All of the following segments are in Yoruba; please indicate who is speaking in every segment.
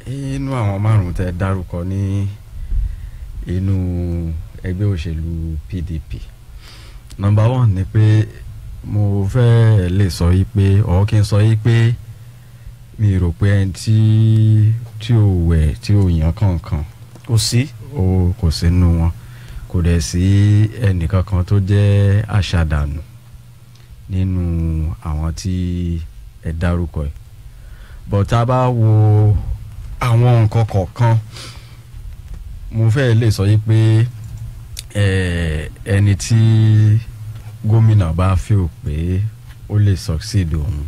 Speaker 1: inú àwọn márùn tẹ́ dárúkọ ní inú ẹgbẹ́ òṣèlú PDP. Number one ni pé mo fẹ́ lè sọ yí pé kí n sọ yí pé mi rò pé ẹni tí ò wẹ̀ tí ò yàn kankan
Speaker 2: kò sí
Speaker 1: nínú wọn, kò dẹ̀ sí ẹnìkankan tó jẹ́ àṣàdànù nínú àwọn tí ẹ dárúkọ ẹ̀. But tá bá wo àwọn nǹkan kọ̀ọ̀kan, mo fẹ́ lè sọ yí pé ẹni tí gómìnà bá feel pé ó lè succeed òun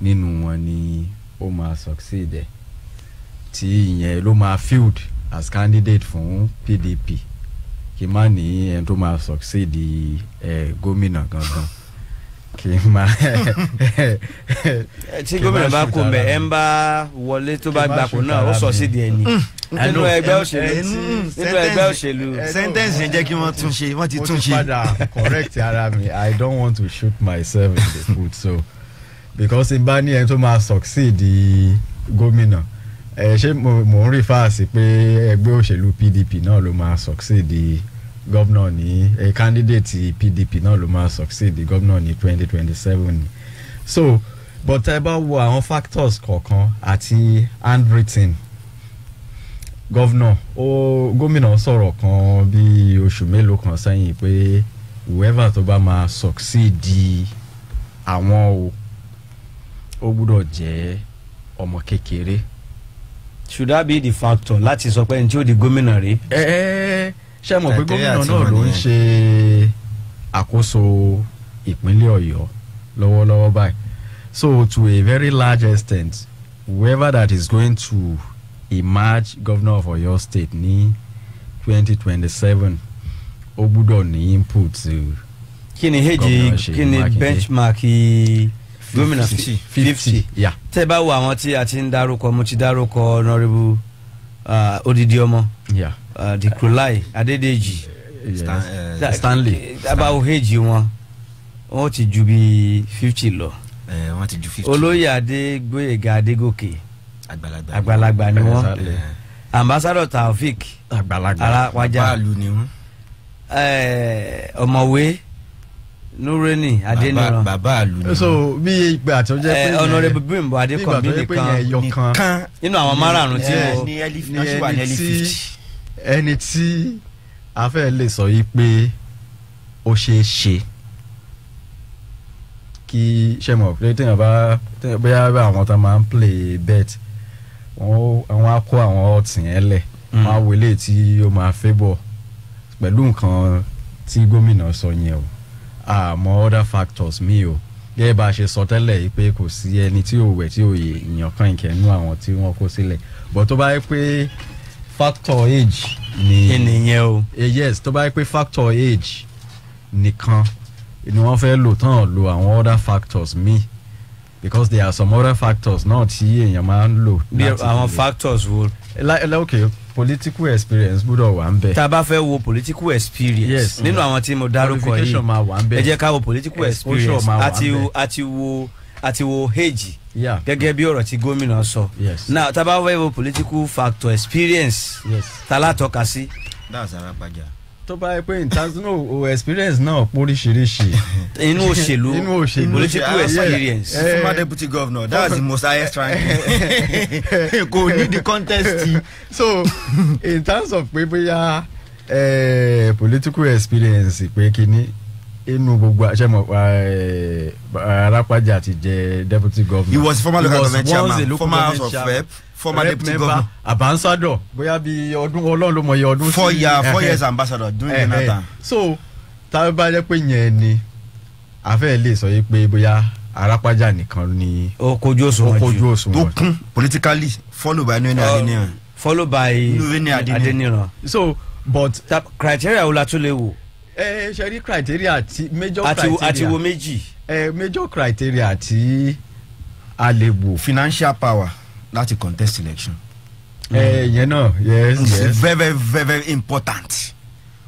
Speaker 1: nínú wọn ni ó máa succeed ẹ̀, tí ìyẹn ló máa field as candidate fún PDP, kí má ní ẹni tó máa succeed gómìnà gangan kí n máa
Speaker 2: tí gómìnà bá kó mbẹ ẹ ń bá wọlé tó bá gbapò náà ó succeed ẹni nínú ẹgbẹ́ òṣèlú
Speaker 3: sentence yẹn jẹ́ kí wọ́n tún ṣe, wọ́n ti tún ṣe.
Speaker 1: correct ara mi, I don't want to shoot myself in the foot, so because n bá ní ẹni tó máa succeed gómìnà, ṣé mo ń rí fáàsì pé ẹgbẹ́ òṣèlú PDP náà ló máa succeed governor ní candidate PDP náà ló máa succeed governor ní 2027 ni. So but ẹ bá wo àwọn factors kọ̀ọ̀kan àti handwritten gómìnà sọ̀rọ̀ kan bí oṣù mélòó kan sẹ́yìn pé whoever tó bá máa succeed àwọn ó gbúdọ̀ jẹ́ ọmọ kékeré.
Speaker 2: Should that be the factor láti sọ pé ẹni tí ó di gómìnà rí?
Speaker 1: Ṣé mọ̀ pé gómìnà náà ló ń ṣe àkóso ìpínlẹ̀ Ọ̀yọ́ lọ́wọ́lọ́wọ́ báyìí. So to a very large extent, whoever that is going to emerge governor of Oyo State ní 2027 ó gbúdọ̀ ní input.
Speaker 2: Kí ni benchmark gómìnà 50?
Speaker 1: Yeah.
Speaker 2: Tẹ́ bá wo àwọn tí a ti ń dárúkọ, mo ti dárúkọ honorable Odidi Ọmọ, Dikrulai Adédèjì,
Speaker 1: Stanley.
Speaker 2: Bá wo age wọ́n ti ju bí 50 lọ.
Speaker 3: Wọ́n ti ju 50.
Speaker 2: Olóyè Adégbóyèga Adégòkè àgbàlagbà ni wọ́n. Ambassador Taofik Arápájà
Speaker 3: ni wọ́n.
Speaker 2: Ọ̀mọ̀wé Nureni Adéníran
Speaker 3: bàbá àlù ni.
Speaker 1: So bí ìgbà tó jẹ́ pé
Speaker 2: Honorable Bimbo Adékànbí nìkan nínú àwọn márààrún tí
Speaker 1: ẹni tí a fẹ́ lè sọ yìí pé ó ṣeé ṣe kí ṣe mọ̀ pé téèyàn bá bóyá àwọn tó máa ń play bet àwọn á kó àwọn ọ̀tí yẹn lẹ̀, wọ́n á wọlé tí ó máa favour pẹ̀lú nǹkan tí gómìnà sọ yẹn o, àmọ́ other factors mi o, gẹ́gẹ́ bá a ṣe sọ tẹ́lẹ̀ yìí pé kò sí ẹni tí ò wẹ̀ tí ò yè èèyàn kan ìkẹ́nu àwọn tí wọ́n kó sílẹ̀, but tó bá yẹ pé factor age ni
Speaker 2: ènìyàn o,
Speaker 1: yes, tó bá yẹ pé factor age nìkan ni wọ́n fẹ́ lò tán lo àwọn other factors mi, because there are some other factors náà tí èèyàn máa ń lò.
Speaker 2: bí àwọn factors wo.
Speaker 1: Okay, political experience gbọ́dọ̀ wà ń bẹ̀.
Speaker 2: tá a bá fẹ́ wo political experience, yes, nínú àwọn tí mo dárúkọ yìí ẹ jẹ́ ká wo political experience àti wo age, gẹ́gẹ́ bí ọ̀rọ̀ tí gómìnà sọ. Now tá a bá fẹ́ wo political factor experience, tá a látọ́ka sí.
Speaker 3: That's Arápájà.
Speaker 1: Tó bá yẹ pé international experience náà póríṣiríṣi.
Speaker 2: Inú òṣèlú political experience.
Speaker 3: Former deputy governor, that's the most highest rank. Kò ní the contest.
Speaker 1: So in terms of pé bóyá political experience pé kíní inú gbogbo àṣẹmọ Arápájà ti jẹ deputy governor.
Speaker 3: He was former local government chairman, former house of rep, former deputy governor,
Speaker 1: ambassador, bóyá bí ọdún Ọlọ́run ló mọ iye ọdún.
Speaker 3: 4 years ambassador during Jonathan.
Speaker 1: So tá a bá jẹ́ pé yẹn ni a fẹ́ lè sọ yìí pé bóyá Arápájà nìkan ni
Speaker 2: ó kojú òṣùwọ̀n
Speaker 3: tó kún politically, followed by Nureni Adeniran.
Speaker 2: Followed by Nureni Adeniran.
Speaker 1: So but
Speaker 2: criteria wo la tún lè wò?
Speaker 1: Ṣe rí criteria ti major criteria
Speaker 2: àti wo méjì.
Speaker 1: Major criteria ti a lè wò.
Speaker 3: Financial power láti contest election.
Speaker 1: Yẹn náà, yes.
Speaker 3: Very very very important.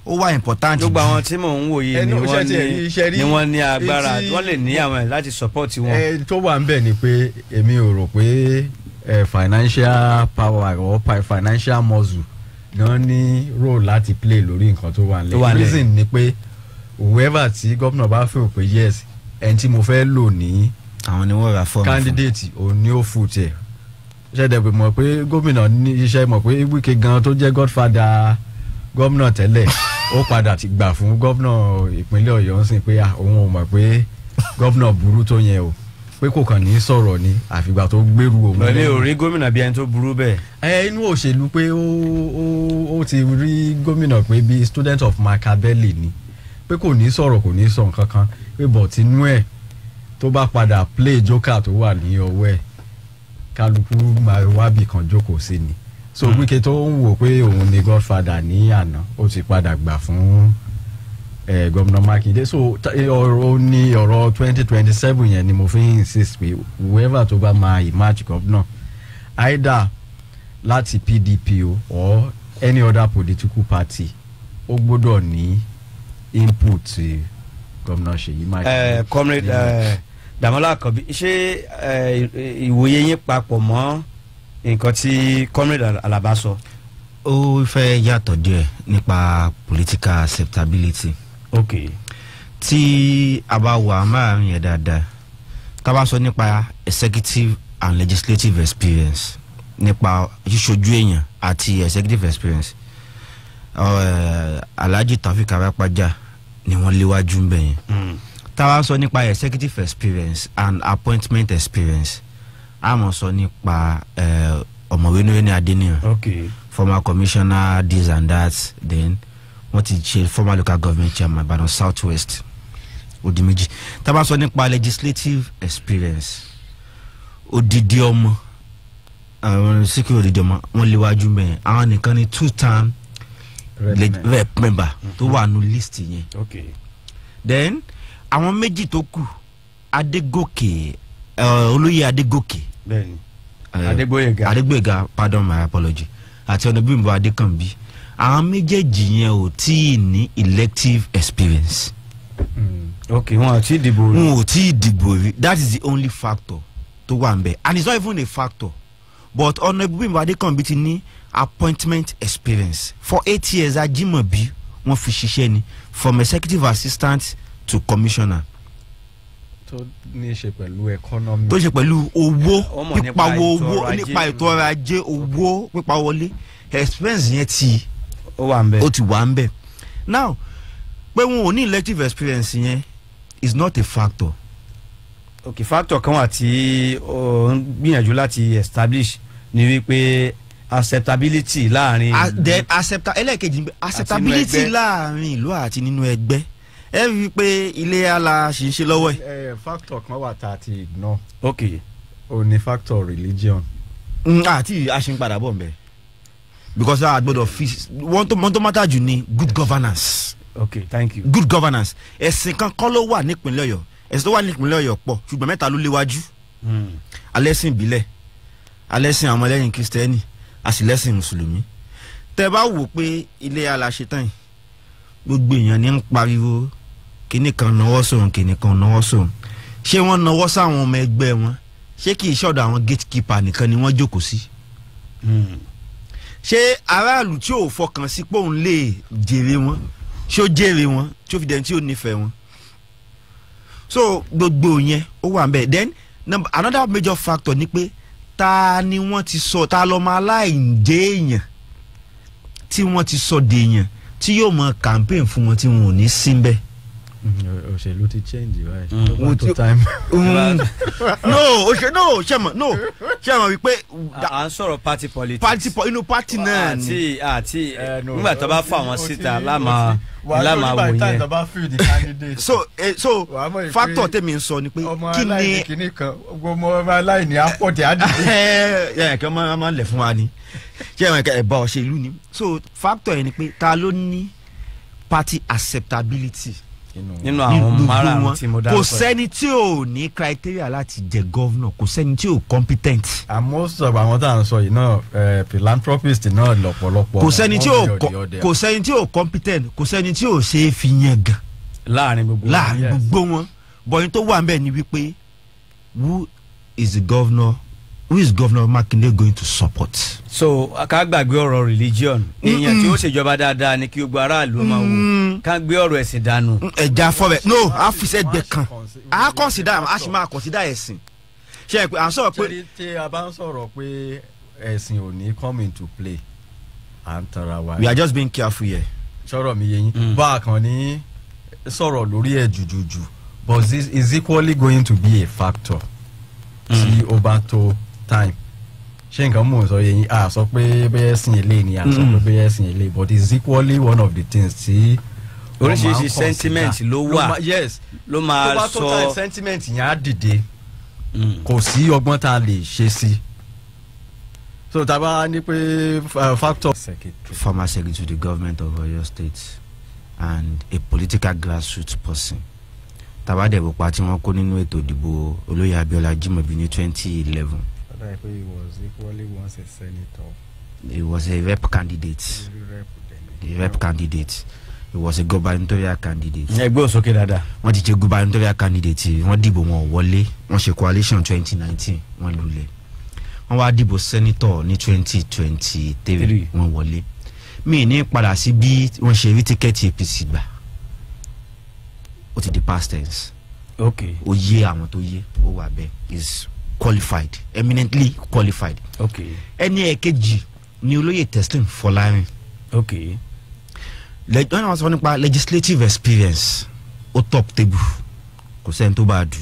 Speaker 3: Ó wà important.
Speaker 2: Gbogbo àwọn tí mò ń wò yìí ni wọ́n ní agbára, wọ́n lè ní àwọn láti support wọn.
Speaker 1: Tó wà ń bẹ̀ ni pé èmi ò rò pé financial power or financial muscle gan ní role láti play lórí nǹkan tó wà nílẹ̀. Reason ni pé whoever tí gómìnà bá fẹ́ pé yes ẹni tí mo fẹ́ lò ní
Speaker 3: àwọn ni wọ́n ra fọ́ọ̀mù
Speaker 1: candidate òun ni ó fù tiẹ̀. ṣẹ́dẹ̀ pé mọ̀ pé gómìnà ní iṣẹ́ mọ̀ pé Wike gan tó jẹ́ godfather gómìnà tẹ́lẹ̀ ó padà ti gbà fún gómìnà ìpínlẹ̀ Ọ̀yọ́ ń sìn pé òun ò mọ̀ pé gómìnà burú tó yẹn o pé kò kàn ní sọ̀rọ̀ ni àfìgbà tó gbèrú òun.
Speaker 2: pẹ̀lú orí gómìnà bíi ẹni tó burú bẹ́ẹ̀.
Speaker 1: Inú òṣèlú pé ó ti rí gómìnà pé bíi student of Machiavelli ni pé kò ní sọ̀rọ̀ kò ní sọ nǹkan kan pé bọ̀ tinú ẹ̀ tó bá padà play joker tó wà ní ọwọ́ ẹ̀ kálukú máa wábì kan jókòó sí ni. So Wike tó ń wò pé òun ni godfather ní àná ó ti padà gbà fún gómìnà Mákindé. So ó ní ọ̀rọ̀ 2027 yẹn ni mo fi insist pé whoever tó bá máa emerge gómìnà either láti PDP or any other political party ó gbọ́dọ̀ ní input gómìnà Ṣèyí Mákindé.
Speaker 2: Comrade Dàmọ́lá Àkànbí ṣé ìwòye yín papọ̀ mọ́ nǹkan tí Comrade Alaba sọ.
Speaker 3: ó fẹ́ yàtọ̀ díẹ̀ nípa political acceptability.
Speaker 2: Okay.
Speaker 3: tí a bá wà márùn yẹn dáadáa tá a bá sọ nípa executive and legislative experience nípa ṣíṣojú èèyàn àti executive experience Alhaji Taofeek Arapaja ni wọ́n léwájú ń bẹ̀ yẹn. tá a bá sọ nípa executive experience and appointment experience a mọ̀ sọ nípa ọ̀mọ̀wé Nureni Adeniran.
Speaker 2: Okay.
Speaker 3: Former commissioner this and that, then wọ́n ti ṣe former local government chairman Ìbàdàn South West odi méjì. tá bá sọ nípa legislative experience odidi ọmọ àwọn síkírò odidi ọmọ wọ́n léwájú mẹ́rin àwọn nìkan ni 2-term rep member tó wà nù list yẹn.
Speaker 2: Okay.
Speaker 3: Then àwọn méjì tó kù Adégòkè olóyè Adégòkè Adégbóyèga pardon my apology àti Ọ̀nàbímbọ́ Adékànbí àwọn méjèèjì yẹn ò tí ì ní elective experience.
Speaker 2: Okay, wọn ò tí ì dìbò rí.
Speaker 3: wọn ò tí ì dìbò rí. That is the only factor tó wà ń bẹ̀, and it's not even a factor but Ọ̀nàbímbọ́ Adékànbí ti ní appointment experience for 8 years. Ajímọ̀bí wọ́n fi ṣiṣẹ́ ni from executive assistant to commissioner.
Speaker 1: tó ní í ṣe pẹ̀lú economy.
Speaker 3: tó ṣe pẹ̀lú owó pípa owó nípa ètò ọrọ̀ ajé owó pípa wọlé experience yẹn ti ó ti wà ń bẹ̀. Now pé wọn ò ní elective experience yẹn is not a factor.
Speaker 2: Okay, factor kan wà tí ó ń gbìyànjú láti establish ni wípé acceptability láàrin.
Speaker 3: ẹlẹ́ẹ̀kejì acceptability láàrin ìlú àti nínú ẹgbẹ́ ẹ rí i pé ilé ala ṣì ń ṣe lọ́wọ́ ẹ̀.
Speaker 1: factor kan wà tá a ti ignore.
Speaker 2: Okay.
Speaker 1: o ní factor religion.
Speaker 3: àti a ṣe ń padà bọ̀ nbẹ because a gbọ́dọ̀ fi wọ́n tó mátà jù ní good governance.
Speaker 2: Okay, thank you.
Speaker 3: Good governance ẹ̀sìn kan kọ́ ló wà nípìnlẹ̀ Ọ̀yọ́ ẹ̀sìn tó wà nípìnlẹ̀ Ọ̀yọ́ pọ̀ ṣùgbọ́n mẹ́ta ló léwájú. alẹ́sìn ìbílẹ̀ alẹ́sìn àwọn ọmọlẹ́yìn kristẹni àṣìlẹ́sìn mùsùlùmí. tẹ́ bá wò pé ilé ala ṣe tán yìí gbogbo èèyàn ní ń pariwo kíní kan náwó sóhun kíní kan náwó sóhun ṣé wọ́n náwó sáwọn ọmọ ẹgbẹ́ wọn ṣé kì í ṣọ̀dọ̀ àwọn gatekeeper nìkan ni wọ́n jókòó sí. ṣé aráàlú tí ò fọkàn sí pé òun lè jèrè wọn ṣé ó jèrè wọn tí ó fi dẹni tí ó nífẹ̀ẹ́ wọn. so gbogbo yẹn ó wà ń bẹ̀. Then another major factor ni pé ta ni wọ́n ti sọ ta lọ́mọ aláìjẹ́ èèyàn tí wọ́n ti sọ dèèyàn tí yóò mọ campaign fún wọn tí wọn ò ní sí bẹ́ẹ̀.
Speaker 1: òṣèlú ti change right. one to time.
Speaker 3: ṣe mọ̀ wípé.
Speaker 2: à ń sọ̀rọ̀ party politics.
Speaker 3: inú party náà ni.
Speaker 2: àti nígbà tó bá fà wọ́n síta lámà wò yẹn.
Speaker 3: so factor tèmi ń sọ ni pé kí ni.
Speaker 1: ọmọ aláìní apọ̀tẹ̀ àdìgbò.
Speaker 3: kí ọmọ máa ń lẹ̀ fún wa ni ṣé ẹ̀bá òṣèlú ni. so factor yẹn ni pé ta ló ní party acceptability
Speaker 2: nínú àwọn márùn-ún tí mo dárúkọ.
Speaker 3: kò sẹ́ni tí ò ní criteria láti jẹ governor kò sẹ́ni tí ò competent.
Speaker 1: àmọ́ sọ̀rọ̀ àwọn tá à ń sọ yìí náà philanthropist náà lọ́pọ̀lọpọ̀.
Speaker 3: kò sẹ́ni tí ò competent kò sẹ́ni tí ò ṣe é fi yẹn gan.
Speaker 2: láàrin gbogbo
Speaker 3: wọn bọ̀yìn tó wà ń bẹ̀ ni wípé who is the governor who is Governor Makinde going to support?
Speaker 2: So ká gbàgbé ọ̀rọ̀ religion èèyàn tí ó ṣèjọba dáadáa ni kí gbogbo aráàlú máa wò ká gbé ọ̀rọ̀ ẹ̀sìn dànù.
Speaker 3: ẹja fọwẹ no a fi ṣe gbẹ kan a consider a sì máa consider ẹ̀sìn ṣe pé à ń sọ̀rọ̀ pé.
Speaker 1: tí a bá ń sọ̀rọ̀ pé ẹ̀sìn ò ní come into play à ń tara wa.
Speaker 3: we are just being careful here.
Speaker 1: sọ̀rọ̀ mi yé yín bá a kàn ní sọ̀rọ̀ lórí ẹ̀ jùjùjù but this is equally going to be a factor tí ó bá tó time ṣé nǹkan mò ń sọ yẹn a sọ pé bẹ́ẹ̀ sìn eléyìí ni a sọ pé bẹ́ẹ̀ sìn eléyìí but it's equally one of the things tí
Speaker 2: oríṣiríṣi sentiment ló wà
Speaker 1: yes
Speaker 2: ló máa sọ
Speaker 1: tó bá tó time sentiment yẹn á dìde kò sí ọgbọ́n tá a lè ṣe sí so tá a bá ní pé factor.
Speaker 3: Former secretary to the government of Oyo State and a political grassroots person tabadebo pa tí wọ́n kó nínú ètò ìdìbò olóyè Abíọ́lá Jímọ̀bí ní 2011.
Speaker 1: He was equally once a senator.
Speaker 3: He was a rep candidate. A rep candidate. He was a gubernatorial candidate.
Speaker 2: ẹgbẹ́ òsókè dáadáa.
Speaker 3: wọ́n ti jẹ́ gubernatorial candidate wọ́n dìbò wọn wọlé wọ́n ṣe coalition 2019 wọ́n lulẹ̀ wọ́n wá dìbò senator ní 2023 wọ́n wọlé mi ní padà sí bí wọ́n ṣe rí tíkẹ́ẹ̀tì APC gbà ó ti di past tense.
Speaker 2: Okay.
Speaker 3: ó yé àwọn tó yé ó wà bẹ́ẹ̀ is qualified, eminently qualified.
Speaker 2: Okay.
Speaker 3: ẹni ẹ̀kejì ni olóyè Teslim Fọlárin.
Speaker 2: Okay.
Speaker 3: wọ́n náà sọ nípa legislative experience ó top table kò sẹ́ni tó bá dù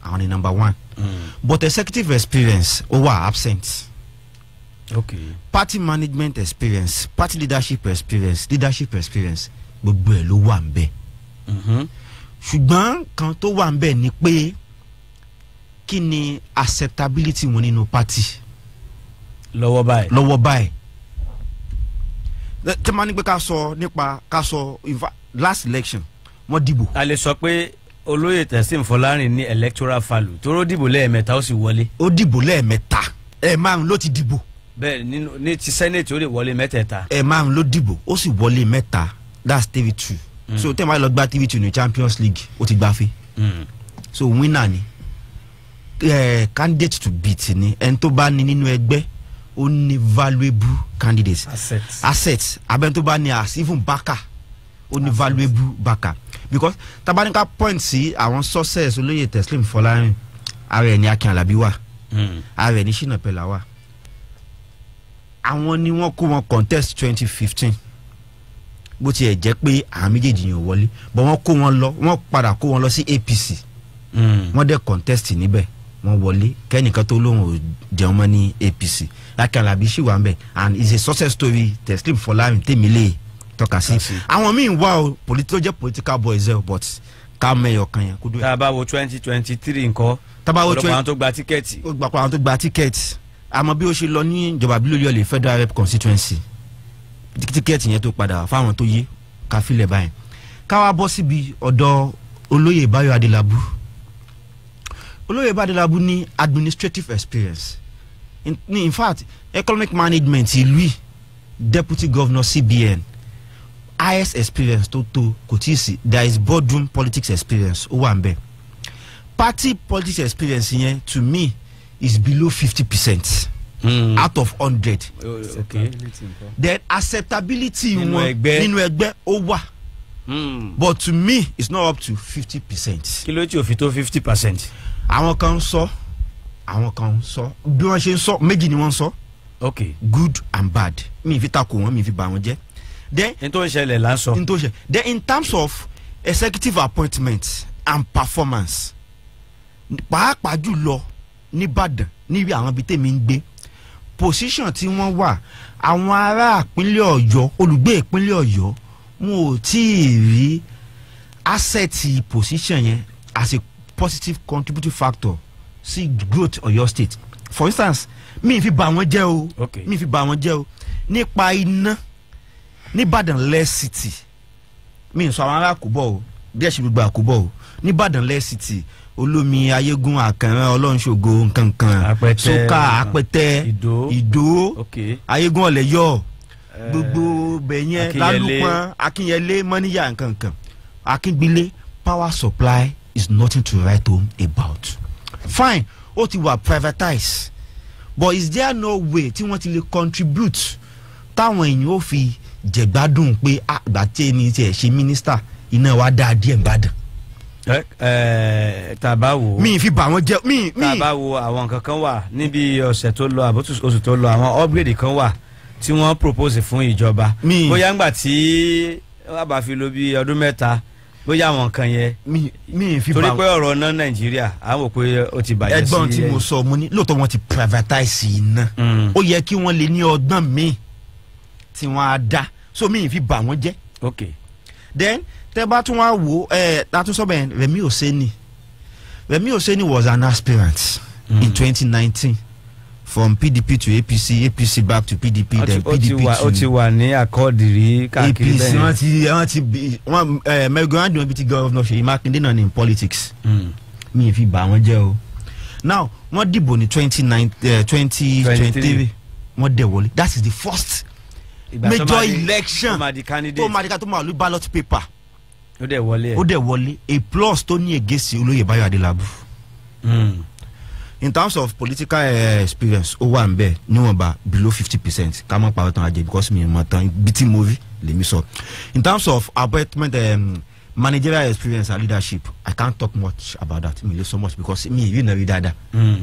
Speaker 3: àwọn ni number 1 but executive experience ó wà absent.
Speaker 2: Okay.
Speaker 3: Party management experience, party leadership experience gbogbo ẹ̀ ló wà ń bẹ̀. ṣùgbọ́n kan tó wà ń bẹ̀ ni pé kí ni acceptability wọn nínú party lọ́wọ́ báyìí tí wọ́n ní pé ká sọ last election wọ́n dìbò.
Speaker 2: a lè sọ pé olóyè Teslim Fọlárin ní electoral value tó dìbò lẹ́ẹ̀mẹ́ta ó sì wọlé.
Speaker 3: ó dìbò lẹ́ẹ̀mẹ́ta márùn ló ti dìbò.
Speaker 2: bẹ́ẹ̀ ní ti senate ó lè wọlé mẹ́tẹ̀ẹ̀ta.
Speaker 3: márùn ló dìbò ó sì wọlé mẹ́ta that's TV2. So tẹ́ ẹ máa lọ gba TV2 ní Champions League ó ti gbáfẹ́. So winner ni candidate to beat ni ẹni tó bá ní nínú ẹgbẹ́ ó ní valuable candidates assets abẹ́ni tó bá ní as even backer ó ní valuable backer because tabanika point sí àwọn success olóyè Teslim Fọlárin ara ẹ̀ ní Akin Alabi wà ara ẹ̀ ní Shina Pella wà àwọn ni wọ́n kó wọn contest 2015 bó tiẹ̀ jẹ́ pé àwọn méjèèjì yẹn wọlé but wọ́n padà kó wọn lọ sí APC wọ́n dẹ̀ contest níbẹ̀ wọ́n wọlé kẹ́nìkan tó lóun ò jẹun mọ́ ní APC Akin Alabi ṣì wà ń bẹ̀ and it's a success story Teslim Fọlárin tèmi lè tọ́ka sí àwọn míì wá o tó jẹ́ political boys ẹ̀ but ká mẹ́yọ̀ kan yẹn kó dúró.
Speaker 2: tá a bá wo 2023 nǹkan ọ̀pọ̀ àwọn tó gba tíkẹ́ẹ̀tì.
Speaker 3: ọ̀pọ̀ àwọn tó gba tíkẹ́ẹ̀tì àmọ́ bí ó ṣe lọ ní ìjọba bí Olúyọ̀lé federal rep constituency tíkẹ́ẹ̀tì yẹn tó padà fáwọn tó yé ká filẹ̀ báyìí ká wá bọ́ síbi ọ̀dọ̀ olóyè Báyọ̀ Adélábù. olóyè Báyọ̀ Adélábù ní administrative experience in fact economic management ìlú deputy governor CBN highest experience tó kò tí ì sí there is boardroom politics experience ó wà ń bẹ̀ party politics experience yẹn to me is below 50% out of 100.
Speaker 2: Okay.
Speaker 3: Then acceptability wọn nínú ẹgbẹ́ ó wà but to me it's not up to 50%.
Speaker 2: kí ló tí o fi tó 50%.
Speaker 3: àwọn kan sọ bí wọ́n ṣe ń sọ méjì ni wọ́n sọ.
Speaker 2: Okay.
Speaker 3: Good and bad mi fi takò wọn mi fi bà wọn jẹ́. Then
Speaker 2: n tó ń ṣẹlẹ̀ là ń sọ.
Speaker 3: Then in terms of executive appointment and performance pàápàá jùlọ nìbàdàn níbi àwọn ibi tèmi ń gbé position tí wọ́n wà àwọn ará ìpínlẹ̀ Ọ̀yọ́ olùgbé ìpínlẹ̀ Ọ̀yọ́ wọn ò tí ì rí asset position yẹn as a positive contributing factor sí growth Ọ̀yọ́ state. For instance mi fi bà wọ́n jẹ́ o mi fi bà wọ́n jẹ́ o nípa iná nìbàdàn less city mi sọ àwọn ará Àkúbọ̀ o díẹ̀ ṣe gbogbo Àkúbọ̀ o nìbàdàn less city olómi ayégún àkànrán ọlọ́nṣogo nkankan sókà apẹtẹ ìdó ayégún ọ̀lẹ́yọ̀ gbogbo bẹ̀yẹn lálùpọ̀n akínyẹlé mọ́níyà nkankan akíngbélé power supply is nothing to write home about. Fine ó ti wà privatized but is there no way tí wọ́n ti lè contribute táwọn èèyàn ó fi jẹ̀gbádùn pé àgbà tí ẹni tí ẹ̀ ṣe mínísítà iná wa dáa díẹ̀ Ìbàdàn.
Speaker 2: Tàbá wo
Speaker 3: mi fi bà wọ́n jẹ́ mi.
Speaker 2: Tàbá wo àwọn nǹkan kan wà níbi ọ̀sẹ̀ tó lọ àbótú oṣù tó lọ àwọn upgrade kan wà tí wọ́n propose fún ìjọba bóyá ńgbà tí wọ́n bá fi lò bí ọdún mẹ́ta bóyá àwọn nǹkan yẹn
Speaker 3: mi fi bà
Speaker 2: torí pé ọ̀rọ̀ náà Nàìjíríà àwọn pé ó ti bàjẹ́ sí
Speaker 3: ẹgbọ́n tí mo sọ mo ní lóòótọ́ wọ́n ti privatize iná ó yẹ kí wọ́n lè ní ọgbọ́n míì tí wọ́n á dá so mi fi bà wọ́n jẹ́.
Speaker 2: Okay.
Speaker 3: Then tẹ́ bá tún wá wò látúnṣọ́ bẹ́ẹ̀ Remi Oseni was an aspirant in 2019 from PDP to APC back to PDP then PDP to
Speaker 2: ó ti wà ní àkọọ́dì rí káàkiri bẹ́ẹ̀
Speaker 3: APC wọ́n mẹ́gbẹ̀rún àdúgbò bíi ti gọ́ọ̀nà Ṣèyí Mákindé náà ní in politics mi fi bà wọ́n jẹ́ o. Now wọ́n dìbò ní 2023 wọ́n dẹ̀ wọlé that is the first major election tó máa lù ballot paper
Speaker 2: ó dẹ̀
Speaker 3: wọlé a plus tó ní ègèsì olóyè Báyọ̀ Adélábù. In terms of political experience ó wà nbẹ níwọ̀nba below 50% ká mọ̀ pàrọ̀ tán ajẹ́ because mi mọ̀ tán bt movie lèmi sọ. In terms of appointment managerial experience and leadership I can't talk much about that mi lè so much because mi ìrírí náà rí dáadáa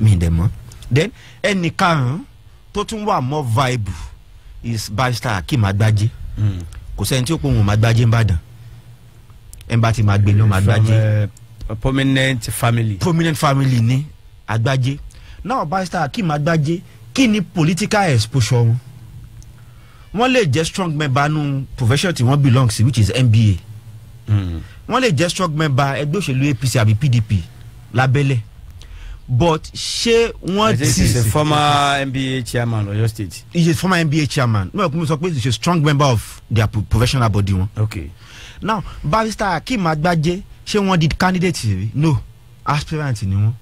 Speaker 3: mi dẹ̀ mọ̀. Then ẹnì karùn-ún tó tún wà more viable is Barrister Akeem Agbaje kò sẹ́ni tí ó pòun Agbaje ń bàdàn ẹ̀ ń bá ti máa gbé ló Agbaje
Speaker 2: prominent
Speaker 3: family ni Agbaje. Now Barrister Akeem Agbaje kí ni political exposure wọ́n lè jẹ́ strong member nu profession tí wọ́n belong sí which is MBA wọ́n lè jẹ́ strong member ẹgbẹ́ òṣèlú APC àbí PDP lábẹ́lẹ̀ but ṣé wọ́n ti.
Speaker 2: He is a former MBA chairman of your state.
Speaker 3: He is a former MBA chairman. No, I'm supposed to be a strong member of their professional body one.
Speaker 2: Okay.
Speaker 3: Now Barrister Akeem Agbaje ṣé wọ́n di candidate rí? No, aspirant ni wọ́n.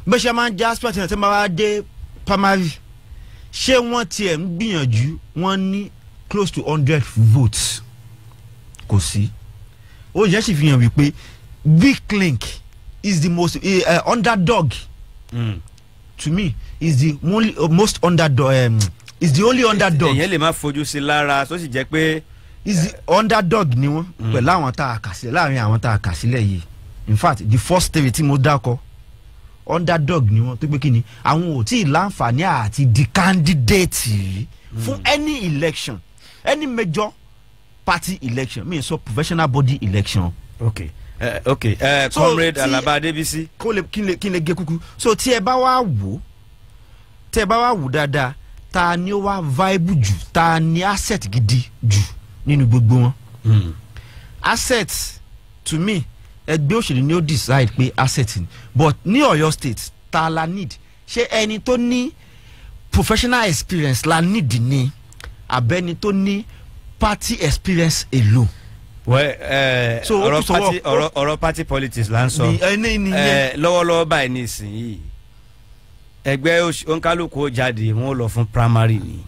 Speaker 3: Bẹ́ẹ̀ ṣe máa ń jẹ́ aspirant ní ẹ̀sẹ̀ máa dé primary ṣé wọ́n tiẹ̀ ń gbìyànjú wọ́n ní close to 100 votes kò sí. Ó yẹ sì fi hàn wípé weak link is the most underdog. To me is the most underdog is the only underdog.
Speaker 2: èyàn lè má fojú sí lára tó sì jẹ́ pé
Speaker 3: is the underdog ni wọ́n pẹ̀lú àwọn tá a kà sílẹ̀ láàrin àwọn tá a kà sílẹ̀ yìí in fact the first three tí mo dákọ underdog ni wọ́n tó pé kí ni àwọn ò tí ì láǹfààní àti di candidate fún any election any major party election mean so professional body election.
Speaker 2: Okay. Comrade Alaba Adébísí.
Speaker 3: kí n lè gé kúkú so tí ẹ bá wá wò dáadáa ta ni ó wá vibe jù ta ni asset gidi jù nínú gbogbo wọn. Asset to me ẹgbẹ́ òṣèlú ni ó decide pé asset ni but ní Ọ̀yọ́ state ta la need ṣé ẹni tó ní professional experience la need ni abẹ́ni tó ní party experience alone.
Speaker 2: ọ̀rọ̀ party politics là ń sọ lọ́wọ́lọ́wọ́ báyìí nísìnyí ẹgbẹ́ òǹkálùkù jáde wọn ò lọ fún primary ni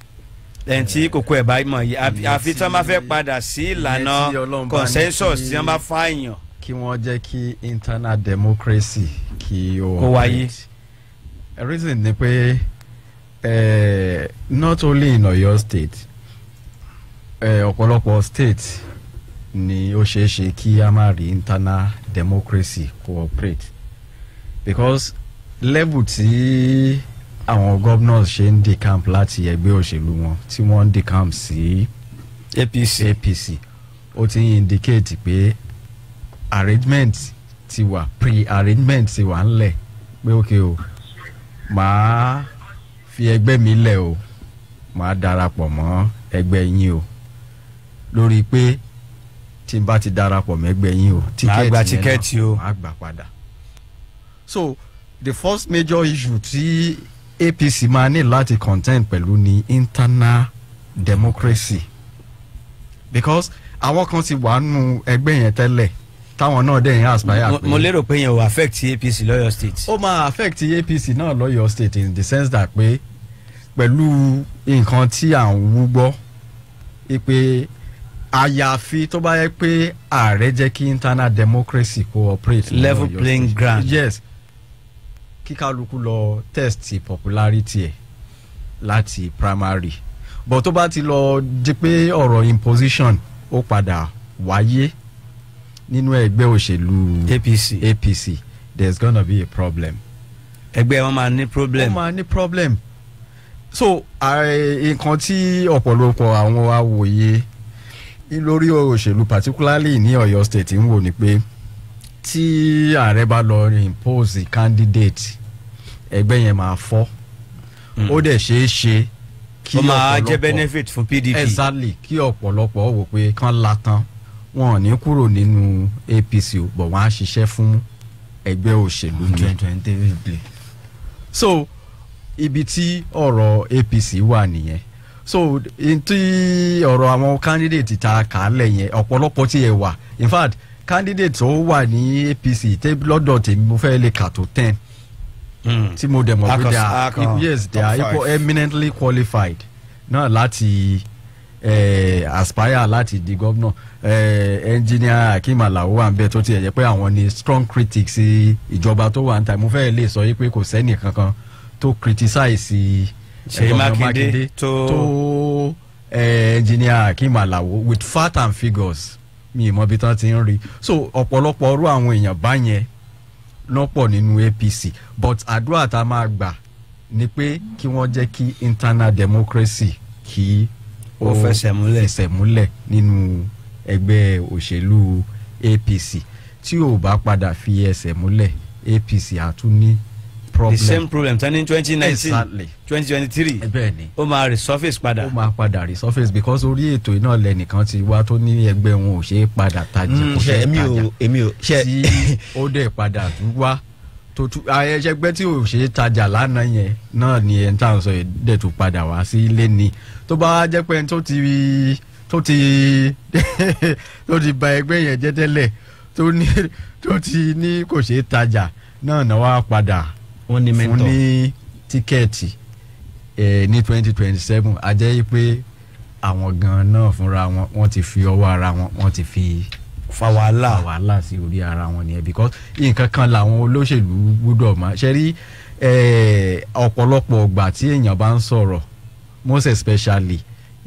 Speaker 2: ẹni tí kòkó ẹ̀ bá mọ̀ yìí àfi tí wọ́n bá fẹ́ padà sí ìlànà consensus tí wọ́n bá fààyàn.
Speaker 1: kí wọ́n jẹ́ kí internal democracy kí ó
Speaker 2: wáyé.
Speaker 1: reason ni pé not only in Ọ̀yọ́ state ọ̀pọ̀lọpọ̀ state ni ó ṣeé ṣe kí a máa rí internal democracy cooperate because level tí àwọn governors ṣe ń decamp láti ẹgbẹ́ òṣèlú wọn tí wọ́n ń decamp sí APC ó ti ń indicate pé arrangement ti wà pre-arrangement ti wà ńlẹ̀ pé ok o màá fi ẹgbẹ́ mi lẹ̀ o màá darapọ̀ mọ́ ẹgbẹ́ yín o lórí pé tí n bá ti darapọ̀ mẹ́gbẹ́ yín o
Speaker 2: tíkẹ́ẹ̀tì o
Speaker 1: máa gbà padà. So the first major issue tí APC máa ní láti contend pẹ̀lú ni internal democracy because àwọn kan ti wà nù ẹgbẹ́ yẹn tẹ́lẹ̀ táwọn náà dẹ̀ yẹn aspire pé.
Speaker 2: mo lérò pé yẹn ò affect APC lọ́yọ̀ state.
Speaker 1: ó máa affect APC náà lọ́yọ̀ state in the sense that pé pẹ̀lú nǹkan tí à ń wú gbọ́ pé àyàfi tó bá yẹ pé ààrẹ jẹ́ kí internal democracy cooperate.
Speaker 2: level playing ground.
Speaker 1: Yes kí kálukú lọ test popularity ẹ̀ láti primary but tó bá ti lọ di pé ọ̀rọ̀ imposition ó padà wáyé nínú ẹgbẹ́ òṣèlú APC there's gonna be a problem.
Speaker 2: ẹgbẹ́ wọn máa ní problem.
Speaker 1: wọ́n máa ní problem. So nǹkan tí ọ̀pọ̀lọpọ̀ àwọn awòye lórí òṣèlú particularly ní Ọ̀yọ́ state ń wò ni pé tí ààrẹ bá lọ impose candidate ẹgbẹ́ yẹn máa fọ́ ó dẹ̀ ṣeé ṣe kí
Speaker 2: ọ̀pọ̀lọpọ̀ ó máa jẹ́ benefit fún PDP.
Speaker 1: Exactly kí ọ̀pọ̀lọpọ̀ wò pé kán la tán wọn ò ní kúrò nínú APC bọ̀ wọ́n á ṣiṣẹ́ fún ẹgbẹ́ òṣèlú ní. So ibi tí ọ̀rọ̀ APC wà nìyẹn. So tí ọ̀rọ̀ àwọn candidate ta kàálẹ̀ yẹn ọ̀pọ̀lọpọ̀ tí ẹ wà in fact candidate tó wà ní APC lọ́dọ̀ tèmi mo fẹ́ lè kà tó 10 tí mo dẹ̀ mọ̀ pé they are eminently qualified náà láti aspire láti di governor. Engineer Akeem Alao wà ń bẹ tó tiẹ̀ jẹ́ pé àwọn ni strong critics ìjọba tó wà ń ta mo fẹ́ lè sọ yí pé kò sẹ́nì kankan tó criticize
Speaker 2: Ṣèyí Mákindé
Speaker 1: tó Engineer Akeem Alao with fact and figures mi ìmọ̀ bí tán ti ń rí so ọ̀pọ̀lọpọ̀ ọrú àwọn èèyàn báyẹn lọ́pọ̀ nínú APC but àdúrà tá a máa gbà ni pé kí wọ́n jẹ́ kí internal democracy kí
Speaker 2: ó fẹsẹ̀
Speaker 1: múlẹ̀ nínú ẹgbẹ́ òṣèlú APC tí ò bá padà fi ẹsẹ̀ múlẹ̀ APC àtún ní problem.
Speaker 2: The same problem tán ní 2019
Speaker 1: exactly
Speaker 2: 2023
Speaker 1: bẹ́ẹ̀ni
Speaker 2: ó máa resurface padà.
Speaker 1: ó máa padà resurface because orí ètò iná lẹ́nìkan ti wá tó ní ẹgbẹ́ wọn ò ṣe é padà tajà kò ṣe é tajà tí ó dẹ̀ padà tún wá tó tún ẹgbẹ́ tí ò ṣe é tajà lánàá yẹn náà ni ẹ̀ ń tà ń sọ yẹn dẹ̀ tún padà wá sí ilé ni tó bá jẹ́ pé tó ti ba ẹgbẹ́ yẹn jẹ́ tẹ́lẹ̀ tó ti ní kò ṣe é tajà náà náà wá padà fún ní tíkẹ́ẹ̀tì ní 2027 a jẹ́ pé àwọn gan náà fúnra wọn ti fi ọwọ́ ara wọn ti fi
Speaker 2: fa wàhálà
Speaker 1: sí orí ara wọn nìyẹn because nǹkan kan làwọn olóṣèlú gbọ́dọ̀ máa ṣe rí ọ̀pọ̀lọpọ̀ ọgbà tí èèyàn bá ń sọ̀rọ̀ most especially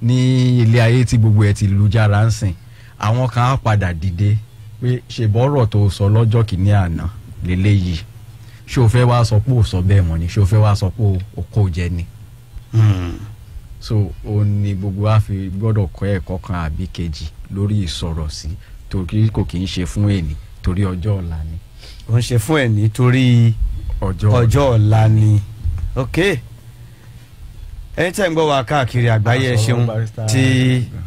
Speaker 1: ní ilé ayé tí gbogbo ẹ̀ ti lu jára ń sìn àwọn kan á padà dìde pé ṣèbọ̀rọ̀ tó sọ lọ́jọ́ kìíní àná lélẹ́yìí ṣé o fẹ́ wá sọ pé o sọ bẹ́ẹ̀ mọ́ ni ṣé o fẹ́ wá sọ pé o kò jẹ ni. So ó ní gbogbo wa fi gbọ́dọ̀ kọ́ ẹ̀kọ́ kan àbí kejì lórí ìsọ̀rọ̀ sí torí kò kì í ṣe fún ẹni torí ọjọ́ ọ̀la ni.
Speaker 2: ó ń ṣe fún ẹni torí ọjọ́ ọ̀la ni. ok ẹni tẹ́ ń gbọ́ wa káàkiri àgbáyé ẹ ṣeun tí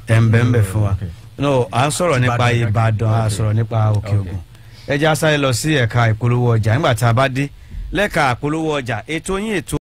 Speaker 2: ẹ̀ ń bẹ́ẹ̀ fún wa. no à ń sọ̀rọ̀ nípa Ìbàdàn à ń sọ̀rọ̀ nípa Òkè Ògùn. ẹ jẹ́ á sáré lọ sí ẹ̀ka ìpolówó ọjà nígbà tá a bá dé lẹ́ka ìpolówó ọjà ètò yín ètò.